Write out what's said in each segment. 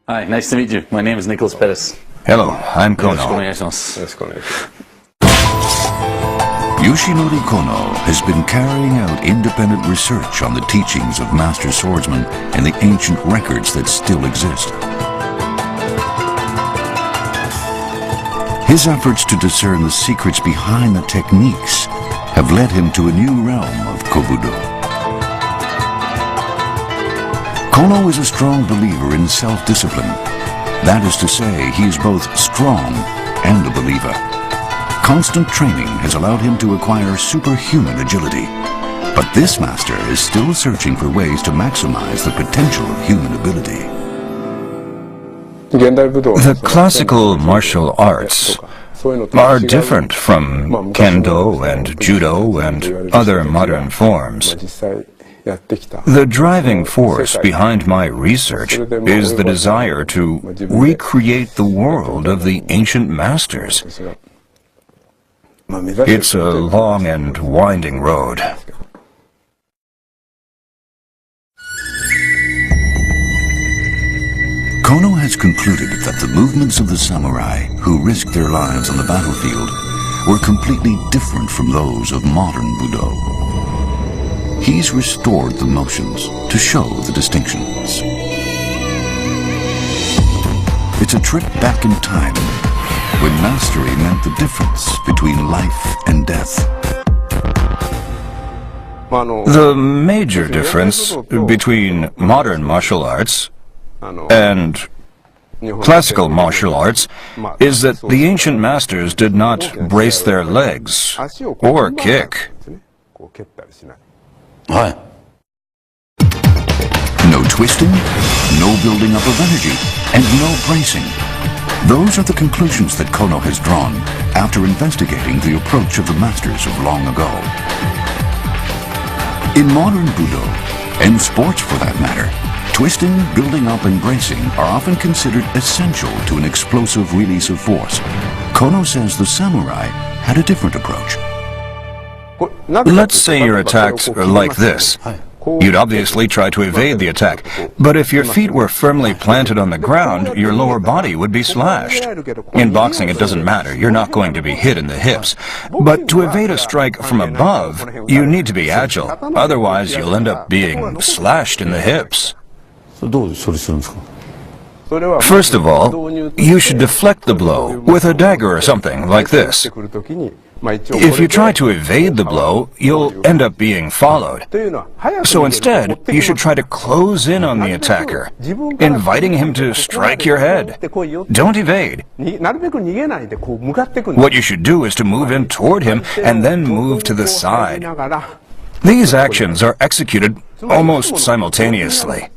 Hi, nice to meet you. My name is Nicholas Perez. Hello, I'm Kono. Yoshinori Kono has been carrying out independent research on the teachings of master swordsmen and the ancient records that still exist. His efforts to discern the secrets behind the techniques have led him to a new realm of Kobudo. Kono is a strong believer in self-discipline. That is to say, he is both strong and a believer. Constant training has allowed him to acquire superhuman agility. But this master is still searching for ways to maximize the potential of human ability. The classical martial arts are different from kendo and judo and other modern forms. The driving force behind my research is the desire to recreate the world of the ancient masters. It's a long and winding road. Kono has concluded that the movements of the samurai who risked their lives on the battlefield were completely different from those of modern Budo. He's restored the motions to show the distinctions. It's a trip back in time, when mastery meant the difference between life and death. The major difference between modern martial arts and classical martial arts is that the ancient masters did not brace their legs or kick. No twisting, no building up of energy, and no bracing. Those are the conclusions that Kono has drawn after investigating the approach of the masters of long ago. In modern Budo, and sports for that matter, twisting, building up, and bracing are often considered essential to an explosive release of force. Kono says the samurai had a different approach. Let's say you're attacked like this. You'd obviously try to evade the attack, but if your feet were firmly planted on the ground, your lower body would be slashed. In boxing, it doesn't matter. You're not going to be hit in the hips. But to evade a strike from above, you need to be agile. Otherwise, you'll end up being slashed in the hips. First of all, you should deflect the blow with a dagger or something like this. If you try to evade the blow, you'll end up being followed. So instead, you should try to close in on the attacker, inviting him to strike your head. Don't evade. What you should do is to move in toward him and then move to the side. These actions are executed almost simultaneously.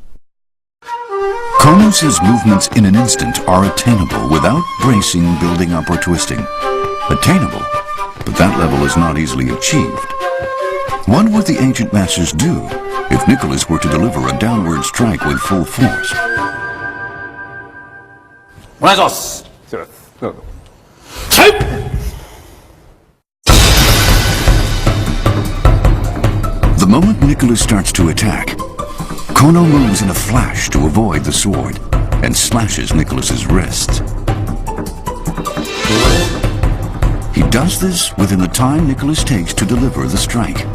Kono says movements in an instant are attainable without bracing, building up, or twisting. Attainable, but that level is not easily achieved. What would the ancient masters do if Nicholas were to deliver a downward strike with full force? The moment Nicholas starts to attack, Kono moves in a flash to avoid the sword and slashes Nicholas's wrists. He does this within the time Nicholas takes to deliver the strike.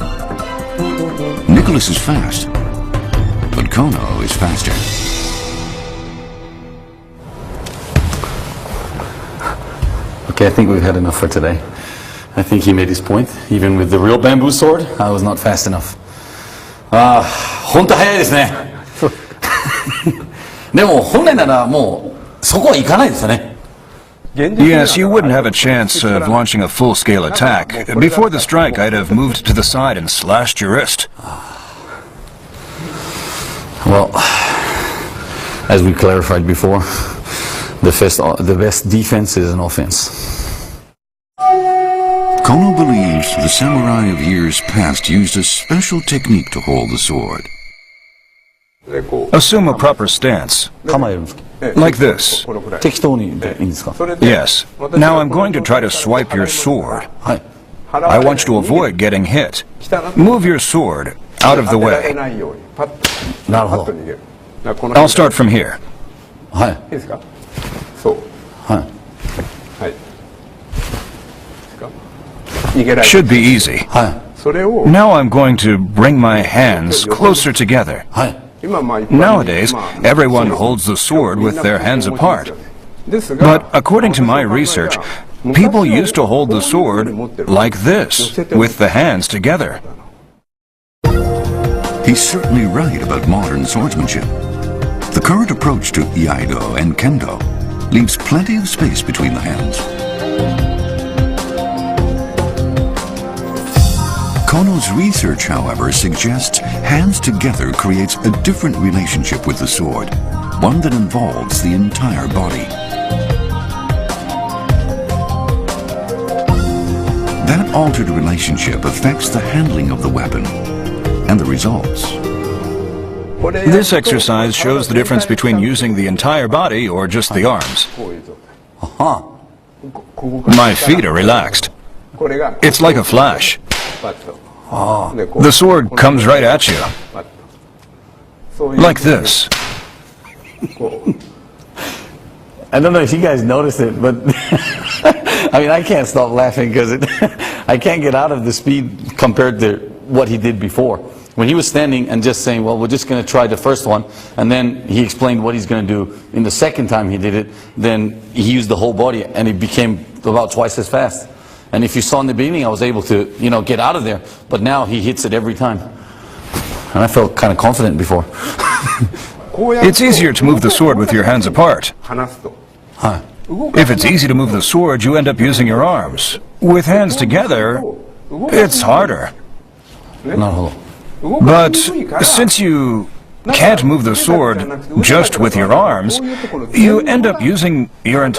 Nicholas is fast, but Kono is faster. Okay, I think we've had enough for today. I think he made his point. Even with the real bamboo sword, I was not fast enough. 本当早いですね。でも本来ならもうそこは行かないですよね。Yes, you wouldn't have a chance of launching a full-scale attack. Before the strike, I'd have moved to the side and slashed your wrist. Well, as we clarified before, the best defense is an offense. Kono believes the samurai of years past used a special technique to hold the sword. Assume a proper stance. Like this. Yes. Now I'm going to try to swipe your sword. I want you to avoid getting hit. Move your sword out of the way. I'll start from here. はい。いいですか。そうはい。はい。ですか。逃げられる。 Should be easy. はい。それを Now I'm going to bring my hands closer together. はい。今まあ一般に Nowadays, まあ everyone holds the sword with their hands apart. ですが But according to my research, people used to hold the sword like this, with the hands together. He's certainly right about modern swordsmanship. The current approach to Iaido and Kendo leaves plenty of space between the hands. Kono's research, however, suggests hands together creates a different relationship with the sword, one that involves the entire body. That altered relationship affects the handling of the weapon and the results. This exercise shows the difference between using the entire body or just the arms. こういう状態。はここから My feet are relaxed. これが It's like a flash. パッと。でこう The sword comes right at you, パッと。そういう like this. こう I don't know if you guys noticed it, but I mean, I can't stop laughing because I can't get out of the speed compared to what he did before. When he was standing and just saying, well, we're just going to try the first one, and then he explained what he's going to do in the second time he did it, then he used the whole body and it became about twice as fast. And if you saw in the beginning, I was able to, get out of there, but now he hits it every time. And I felt kind of confident before. こうやると It's easier to move the sword with your hands apart. 離すと。 Huh. If it's easy to move the sword, you end up using your arms. With hands together, it's harder. なるほど。 But since you can't move the sword just with your arms, you end up using your entire